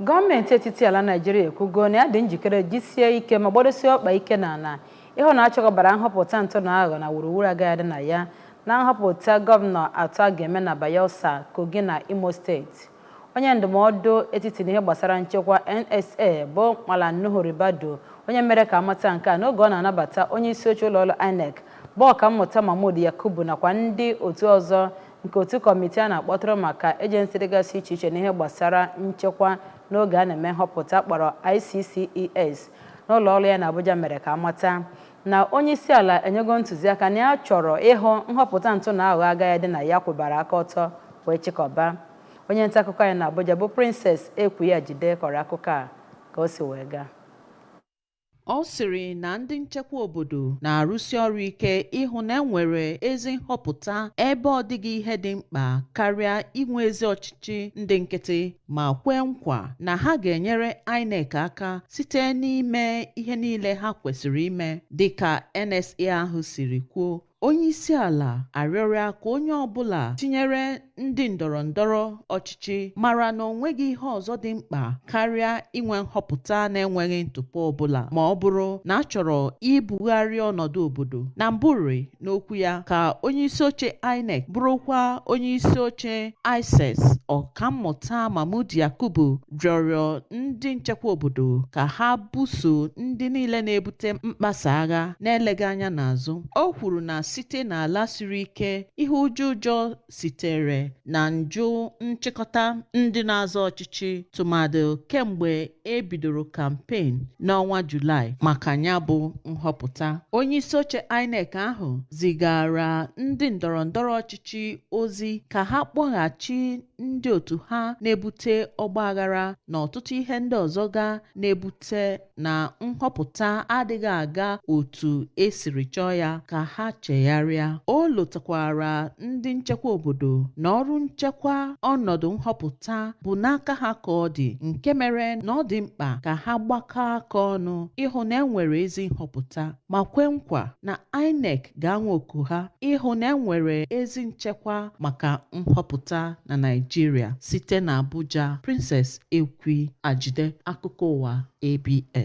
Gọọmenti etiti ala Naịjirịa ekwugo na ya dị njikere jisie ike ma gbadosie ọkpa ike n'ala ịhụ na achọgọbara nhọpụta ntụnụaghọ na wuruwuru agaghị dị na ya na nhọpụta gọvanọ atọ a ga-eme na Bayelsa, Kogi na Imo steeti. Onye ndụmọdụ etiti n'ihe gbasara nchekwa NSA bụ Malam Nuhu Ribadu onye mere ka amata nke a n'oge ọ na-anabata onye isi oche ụlọọrụ INEC bụ ọkammụta Mahmood Yakubu nakwa ndị otu ọzọ nke otu kọmitii a na-akpọtụrụ maka ejensị dịgasị iche iche n'ihe gbasara nchekwa n'oge a na-eme nhọpụta kpọrọ ICCES n'ụlọ ọrụ ya na Abuja mere ka amata na onye isi ala enyego ntụziaka na ya chọrọ ịhụ nhọpụta ntụnụaghọ agaghị dị na ya kwụbara aka ọtọ wee chịkọba. Onye nta akụkọ anyị na Abuja bụ Princess Ekwela kọrọ akụkọ a ka o si wee gaa. Ọ sịrị na ndị nchekwa obodo na-arụsi ọrụ ike ịhụ na enwere ezi nhọpụta ebe ọ dịghị ihe dị mkpa karịa inwe ezi ọchịchị ndị nkịtị ma kwee nkwa na ha ga-enyere INEC aka site n'ime ihe niile ha kwesịrị ime dịka NSA ahụ siri kwuo. Onye isi ala arịọrọ ka onye ọbụla tinyere ndị ndọrọndọrọ ọchịchị mara na onweghị ihe ọzọ dị mkpa karịa inwe nhọpụta na-enweghị ntụpọ ọbụla ma ọ bụrụ na a chọrọ ibugharị ọnọdụ obodo. Na mbụri n'okwu ya ka onye isi oche INEC bụrụkwa onye isi oche ICES ọkammụta Mahmood Yakubu rịọrọ ndị nchekwa obodo ka ha buso ndị niile na-ebute mkpasa agha na-eleghị anya n'azụ. O kwuru na site n'ala siri ike ihe ụjọ sitere na njụ nchịkọta ndị na-azọ ọchịchị tụmadụ kemgbe e bidoro kampen n'ọnwa Julaị maka ya bụ nhọpụta. Onye isi oche INEC ahụ zigara ndị ndọrọndọrọ ọchịchị ozi ka ha kpọghachi ndị otu ha na-ebute ọgbaghara na ọtụtụ ihe ndị ọzọ ga na-ebute na nhọpụta adịghị aga otu esiri chọọ ya ka ha chegharịa. O lotakwara ndị nchekwa obodo na ọrụ nchekwa ọnọdụ nhọpụta bụ n'aka ha ka ọ dị, nke mere na ọ dị mkpa ka ha gbakọọ aka ọnụ ịhụ na enwere ezi nhọpụta ma kwe nkwa na INEC ga-anwa oku ha ịhụ na enwere ezi nchekwa maka nhọpụta na Naịjirịa. Site na Abuja, Princess Ekwela, akụkọ ụwa ABS.